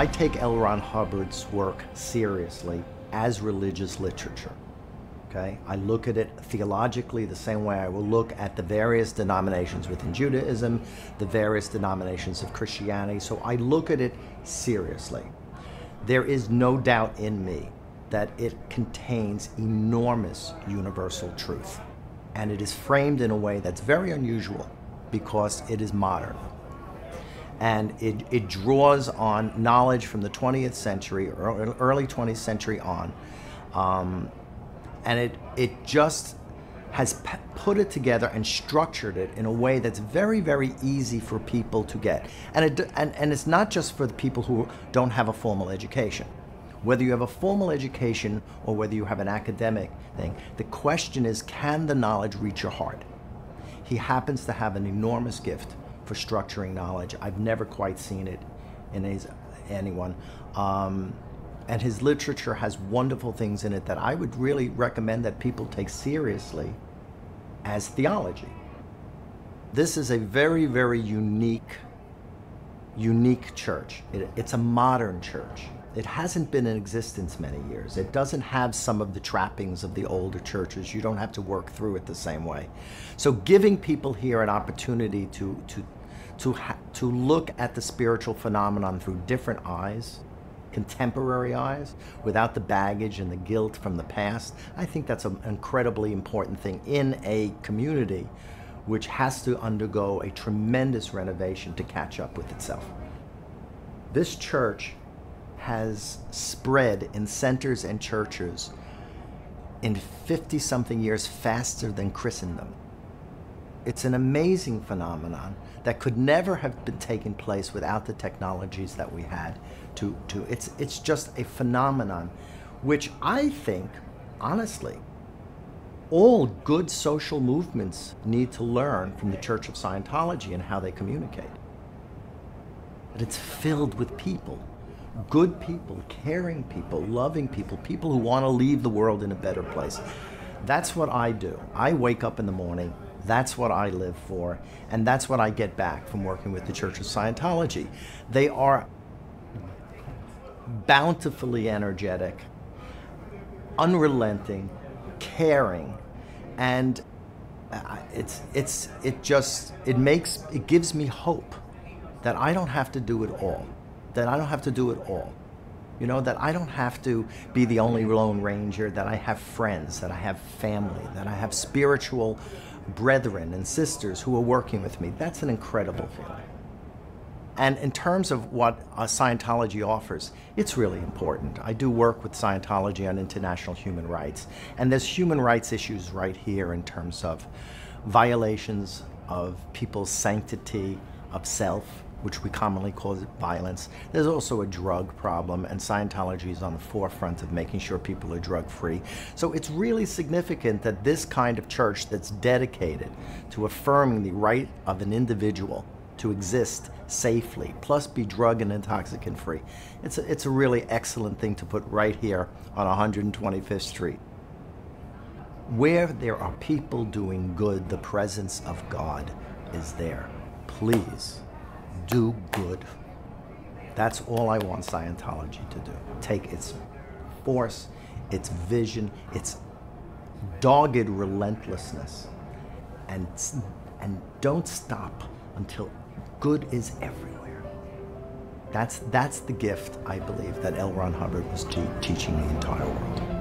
I take L. Ron Hubbard's work seriously as religious literature. Okay? I look at it theologically the same way I will look at the various denominations within Judaism, the various denominations of Christianity. So I look at it seriously. There is no doubt in me that it contains enormous universal truth. And it is framed in a way that's very unusual because it is modern. And it draws on knowledge from the 20th century, early 20th century on. And it just has put it together and structured it in a way that's very, very easy for people to get. And it's not just for the people who don't have a formal education. Whether you have a formal education or whether you have an academic thing, the question is, can the knowledge reach your heart? He happens to have an enormous gift for structuring knowledge. I've never quite seen it in anyone. And his literature has wonderful things in it that I would really recommend that people take seriously as theology. This is a very, very unique church. It's a modern church. It hasn't been in existence many years. It doesn't have some of the trappings of the older churches. You don't have to work through it the same way. So giving people here an opportunity to look at the spiritual phenomenon through different eyes, contemporary eyes, without the baggage and the guilt from the past, I think that's an incredibly important thing in a community which has to undergo a tremendous renovation to catch up with itself. This church has spread in centers and churches in 50-something years faster than Christendom. It's an amazing phenomenon that could never have been taken place without the technologies that we had. It's just a phenomenon which I think, honestly, all good social movements need to learn from the Church of Scientology and how they communicate. That it's filled with people. Good people, caring people, loving people, people who want to leave the world in a better place. That's what I do. I wake up in the morning, that's what I live for, and that's what I get back from working with the Church of Scientology. They are bountifully energetic, unrelenting, caring, and it gives me hope that I don't have to do it all. That I don't have to do it all. You know, that I don't have to be the only Lone Ranger, that I have friends, that I have family, that I have spiritual brethren and sisters who are working with me. That's an incredible feeling. And in terms of what Scientology offers, it's really important. I do work with Scientology on international human rights, and there's human rights issues right here in terms of violations of people's sanctity of self, which we commonly call violence. There's also a drug problem, and Scientology is on the forefront of making sure people are drug-free. So it's really significant that this kind of church that's dedicated to affirming the right of an individual to exist safely, plus be drug and intoxicant free. It's a really excellent thing to put right here on 125th Street. Where there are people doing good, the presence of God is there. Please do good. That's all I want Scientology to do. Take its force, its vision, its dogged relentlessness, and don't stop until good is everywhere. That's the gift, I believe, that L. Ron Hubbard was teaching the entire world.